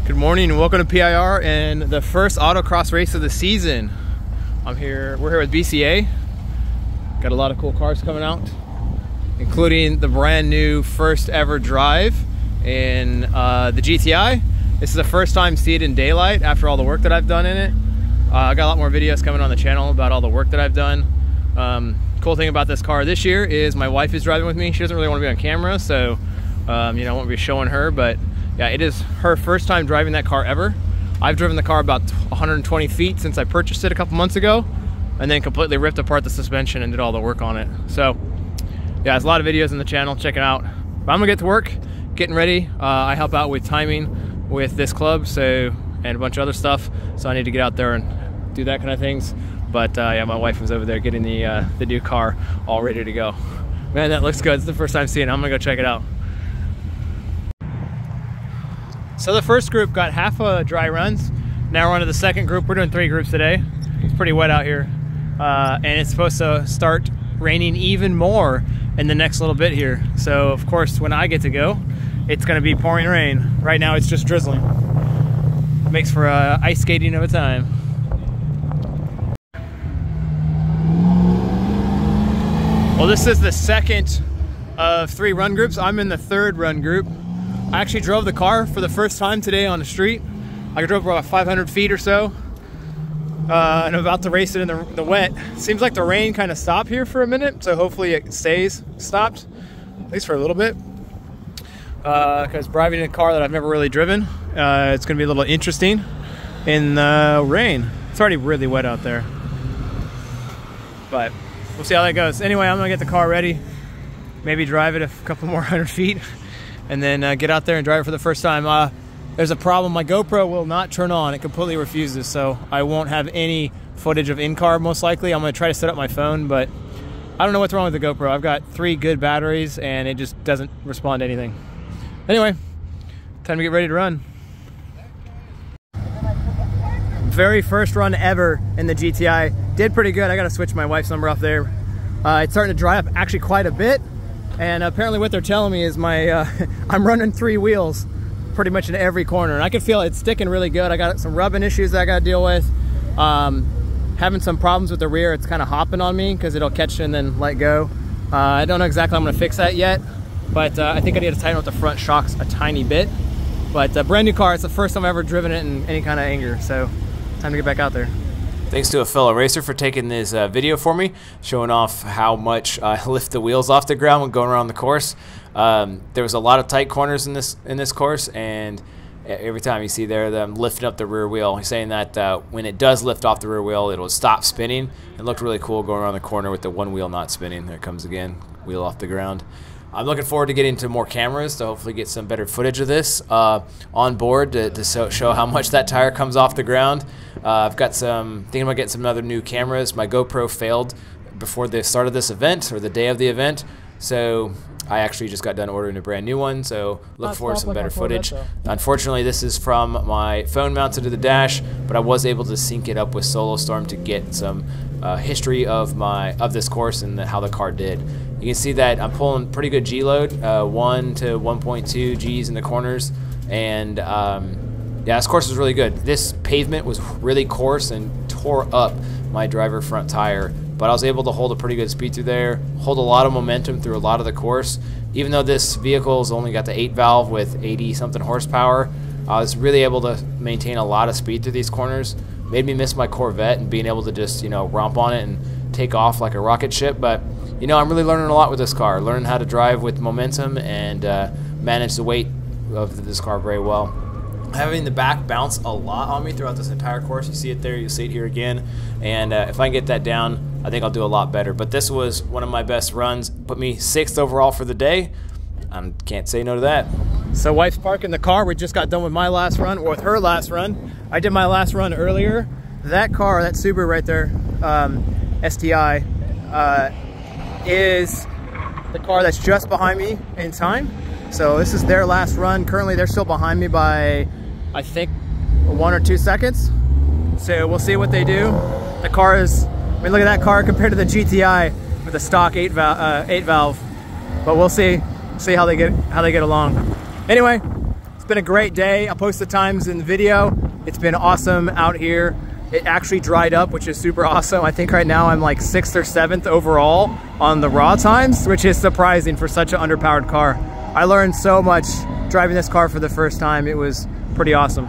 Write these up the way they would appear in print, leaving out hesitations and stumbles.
Good morning and welcome to PIR and the first autocross race of the season. We're here with BCA. Got a lot of cool cars coming out, including the brand new first ever drive in the GTI. This is the first time see it in daylight after all the work that I've done in it. I got a lot more videos coming on the channel about all the work that I've done. Cool thing about this car this year is my wife is driving with me. She doesn't really want to be on camera, so I won't be showing her, but yeah, it is her first time driving that car ever. I've driven the car about 120 feet since I purchased it a couple months ago, and then completely ripped apart the suspension and did all the work on it. So yeah, there's a lot of videos on the channel, check it out. But I'm gonna get to work, getting ready. I help out with timing with this club, and a bunch of other stuff. So I need to get out there and do that kind of things. But yeah, my wife was over there getting the new car all ready to go. Man, that looks good. It's the first time seeing it. I'm gonna go check it out. So the first group got half dry runs. Now we're on to the second group. We're doing 3 groups today. It's pretty wet out here. And it's supposed to start raining even more in the next little bit here. So of course, when I get to go, it's gonna be pouring rain. Right now it's just drizzling. Makes for ice skating of a time. Well, this is the second of 3 run groups. I'm in the 3rd run group. I actually drove the car for the first time today on the street. I drove about 500 feet or so, and I'm about to race it in the wet. Seems like the rain kind of stopped here for a minute, so hopefully it stays stopped, at least for a little bit. Because driving a car that I've never really driven, it's going to be a little interesting in the rain. It's already really wet out there, but we'll see how that goes. Anyway, I'm going to get the car ready, maybe drive it a couple more 100 feet, and then get out there and drive it for the first time. There's a problem. My GoPro will not turn on. It completely refuses, so I won't have any footage of in-car most likely. I'm going to try to set up my phone, but I don't know what's wrong with the GoPro. I've got 3 good batteries, and it just doesn't respond to anything. Anyway, time to get ready to run. Very first run ever in the GTI. Did pretty good. I got to switch my wife's number off there. It's starting to dry up actually quite a bit. And apparently what they're telling me is I'm running 3 wheels pretty much in every corner. And I can feel it's sticking really good. I got some rubbing issues that I got to deal with. Having some problems with the rear. It's kind of hopping on me because it'll catch and then let go. I don't know exactly how I'm going to fix that yet. But I think I need to tighten up the front shocks a tiny bit. But brand new car. It's the first time I've ever driven it in any kind of anger. So time to get back out there. Thanks to a fellow racer for taking this video for me, showing off how much I lift the wheels off the ground when going around the course. There was a lot of tight corners in this course, and every time you see there them lifting up the rear wheel, he's saying that when it does lift off the rear wheel, it'll stop spinning. It looked really cool going around the corner with the one wheel not spinning. There it comes again, wheel off the ground. I'm looking forward to getting to more cameras to hopefully get some better footage of this on board to show how much that tire comes off the ground. I've got thinking about getting some other new cameras. My GoPro failed before the start of this event, or the day of the event, so I actually just got done ordering a brand new one, so look forward to some better footage. Unfortunately, this is from my phone mounted to the dash, but I was able to sync it up with SoloStorm to get some history of this course and how the car did. You can see that I'm pulling pretty good G load, 1 to 1.2 Gs in the corners, and yeah, this course was really good. This pavement was really coarse and tore up my driver front tire, but I was able to hold a pretty good speed through there, hold a lot of momentum through a lot of the course. Even though this vehicle's only got the 8 valve with 80-something horsepower, I was really able to maintain a lot of speed through these corners. Made me miss my Corvette and being able to just, romp on it and take off like a rocket ship. But, I'm really learning a lot with this car, learning how to drive with momentum and manage the weight of this car very well. Having the back bounce a lot on me throughout this entire course. You see it there, you'll see it here again. And if I can get that down, I think I'll do a lot better. But this was one of my best runs. Put me 6th overall for the day. I can't say no to that. So wife's parking the car. We just got done with my last run, or with her last run. I did my last run earlier. That car, that Subaru right there, STI, is the car that's just behind me in time. So this is their last run. Currently, they're still behind me by, I think, 1 or 2 seconds. So we'll see what they do. The car is, look at that car compared to the GTI with a stock 8 valve. But we'll see how they get along. Anyway, been a great day. I'll post the times in the video. It's been awesome out here. It actually dried up, which is super awesome. I think right now I'm like 6th or 7th overall on the raw times, which is surprising for such an underpowered car. I learned so much driving this car for the first time. It was pretty awesome.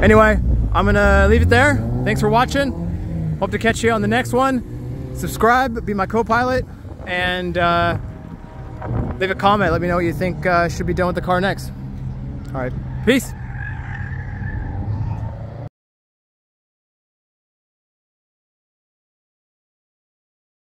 Anyway, I'm gonna leave it there. Thanks for watching. Hope to catch you on the next one. Subscribe, be my co-pilot, and leave a comment. Let me know what you think should be done with the car next. All right, peace.